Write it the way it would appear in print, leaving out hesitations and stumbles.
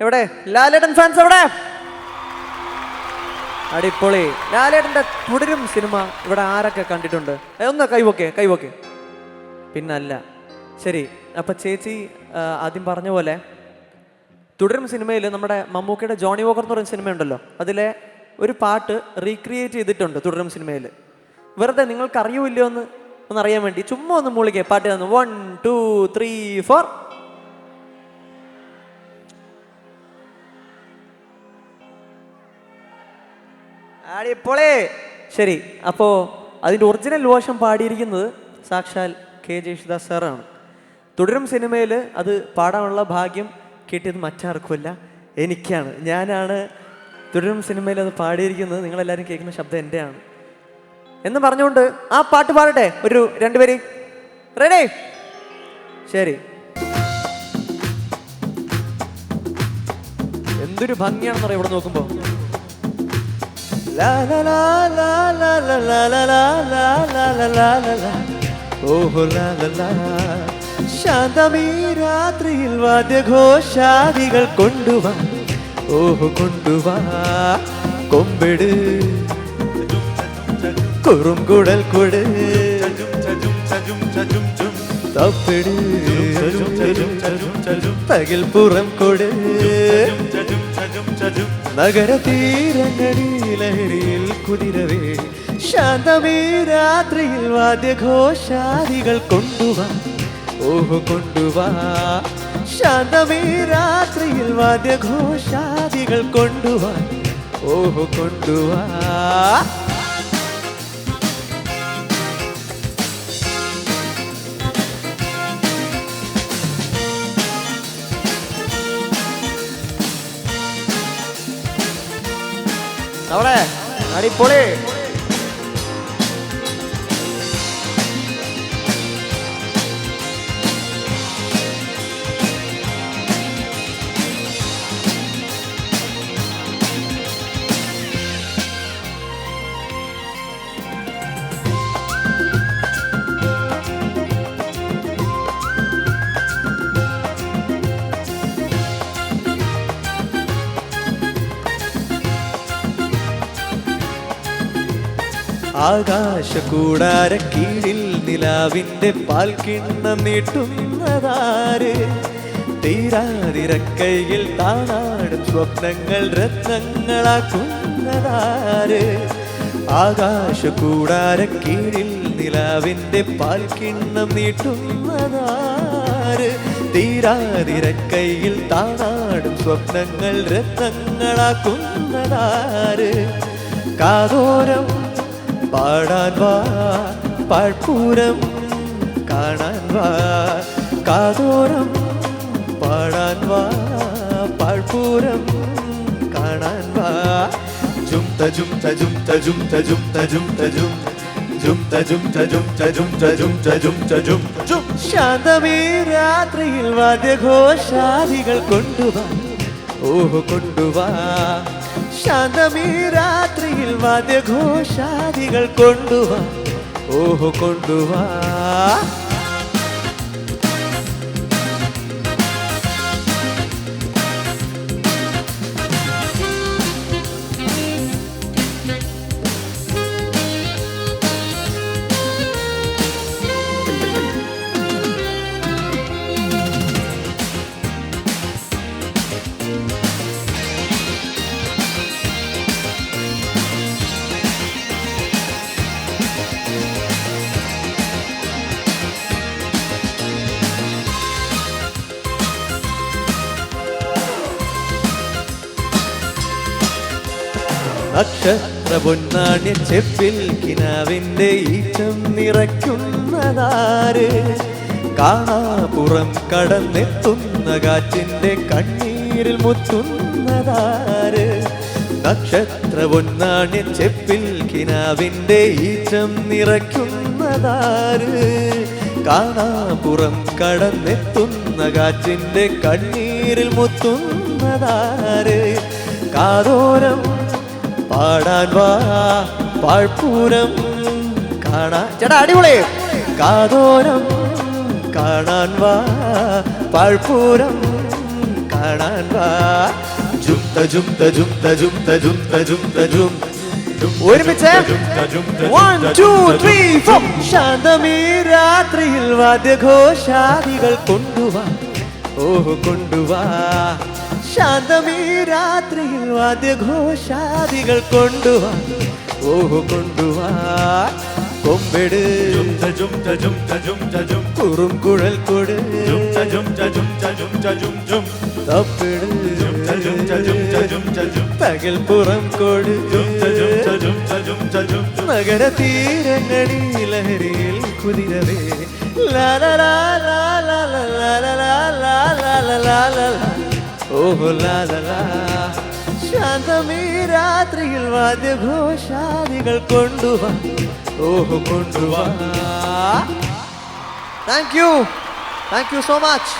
എവിടെ ലാലേട്ടൻ ഫാൻസ് എവിടെ? അടിപൊളി. ലാലേട്ടൻ്റെ തുടരും സിനിമ ഇവിടെ ആരൊക്കെ കണ്ടിട്ടുണ്ട്? ഒന്ന് കൈവോക്കെ. പിന്നല്ല. ശരി, അപ്പം ചേച്ചി ആദ്യം പറഞ്ഞ പോലെ തുടരും സിനിമയിൽ നമ്മുടെ മമ്മൂക്കയുടെ ജോണി വോക്കർ എന്ന് പറയുന്ന സിനിമയുണ്ടല്ലോ, അതിലെ ഒരു പാട്ട് റീക്രിയേറ്റ് ചെയ്തിട്ടുണ്ട് തുടരും സിനിമയിൽ. വെറുതെ നിങ്ങൾക്ക് അറിയൂല്ലോ ഒന്നറിയാൻ വേണ്ടി ചുമ്മാ ഒന്ന് മൂളിക്കേ പാട്ട് തന്നു. 1 2 3 4. അടിപൊളി. ശരി, അപ്പോൾ അതിൻ്റെ ഒറിജിനൽ വേർഷൻ പാടിയിരിക്കുന്നത് സാക്ഷാൽ കെ ജയേശുദാസ് സാറാണ്. തുടരും സിനിമയിൽ അത് പാടാനുള്ള ഭാഗ്യം കിട്ടിയത് മറ്റാർക്കുമല്ല, എനിക്കാണ്. ഞാനാണ് തുടരും സിനിമയിൽ അത് പാടിയിരിക്കുന്നത്. നിങ്ങളെല്ലാവരും കേൾക്കുന്ന ശബ്ദം എൻ്റെയാണ് എന്ന് പറഞ്ഞുകൊണ്ട് ആ പാട്ട് പാടട്ടെ. ഒരു 2 പേര് റെഡി? ശരി. എന്തൊരു ഭംഗിയാണെന്ന് പറയാം ഇവിടെ നോക്കുമ്പോ. ശാന്തമീ രാത്രിയിൽ വാദ്യഘോഷാദികൾ കൊണ്ടുവാ, ഓഹോ കൊണ്ടുവാ, കൊമ്പെട് കുറുംകുടൽ കൊട്, തപ്പെട് പകൽ പുറം കൊട്, നഗരതീരങ്ങളിലഹരിയിൽ കുതിരവേ. ശാന്തമീ രാത്രിയിൽ വാദ്യഘോഷാദികൾ കൊണ്ടുവാ, ഓഹോ കൊണ്ടുവാ. ശാന്തമീ രാത്രിയിൽ വാദ്യഘോഷാദികൾ കൊണ്ടുവാ, ഓഹോ കൊണ്ടുവാ. അവിടെ അടിപൊളി. ആകാശകൂടാര കീഴിൽ നിലാവിൻ്റെ പാൽക്കിണ്ണം നീട്ടുന്നതാര്? തീരാതിരക്കൈയിൽ താനാടും സ്വപ്നങ്ങൾ രത്നങ്ങളാക്കുന്നതാര്? ആകാശകൂടാര കീഴിൽ നിലാവിൻ്റെ പാൽക്കിണ്ണം നീട്ടുന്നതാര്? തീരാതിരക്കൈയിൽ താനാടും സ്വപ്നങ്ങൾ രത്നങ്ങളാക്കുന്നതാര്? കാതോരം പാടാൻ വാ, പാഴ്പൂരം കാണാൻ വാ, കാതോരം പാടാൻ വാ, പാഴ്പൂരം കാണാൻ വാ. ജും തജും തജും തജും തജും തജും തജും ജും തജും തജും തജും തജും തജും തജും ജും. ശാന്തമീ രാത്രിയിൽ വാദ്യഘോഷാദികൾ കൊണ്ടുവാ, ഓഹോ കൊണ്ടുവാ. ശാന്തമീ രാത്രിയിൽ വാദ്യഘോഷാദികൾ കൊണ്ടുവാ, ഓഹോ കൊണ്ടുവാ. നക്ഷത്ര പൊന്നാണ്യ ചെപ്പിൽ കിനാവിൻ്റെ ഈറ്റം നിറയ്ക്കുന്നതാര്? കാണാപ്പുറം കടന്നെത്തുന്ന കാറ്റിൻ്റെ കണ്ണീരിൽ മുത്തുന്നതാര്? നക്ഷത്ര പൊന്നാണ്യ ചെപ്പിൽ കിനാവിൻ്റെ ഈറ്റം നിറയ്ക്കുന്നതാര്? കാണാപ്പുറം കടന്നെത്തുന്ന കാറ്റിൻ്റെ കണ്ണീരിൽ മുത്തുന്നതാര്? കാതോരം പാടാൻ വാ, പാഴ്പൂരം കാണാൻ. ചേട്ടാ അടിപൊളി. കാതോരം കാണാൻ വാ, പാഴ്പൂരം കാണാൻ വാ. ജുംത ജുംത ജുംത ജുംത ജുംത ജുംത ജും. ഒരുമിച്ച് 1 2 3 4. ശാന്തമീ രാത്രിയിൽ വാദ്യഘോഷാദികൾ കൊണ്ടുവാ, ഓഹോ കൊണ്ടുവാ. ശാന്തമീ രാത്രിയിൽ വാദ്യഘോഷാദികൾ കൊണ്ടുവാ, ഓഹോ കൊണ്ടുവാ. കൊമ്പെട് കുറും കുഴൽ കൊട്, തപ്പിട് പകൽ പുറം കൊട്. നഗര തീരങ്ങളിൽ ലഹരിയിൽ കുതിരവേ. ഓഹോ ലാലലാ. ശാന്തമീ രാത്രിയിൽ വാദ്യഘോഷാദികൾ കൊണ്ടുവാ, ഓഹോ കൊണ്ടുവാ. Thank you so much.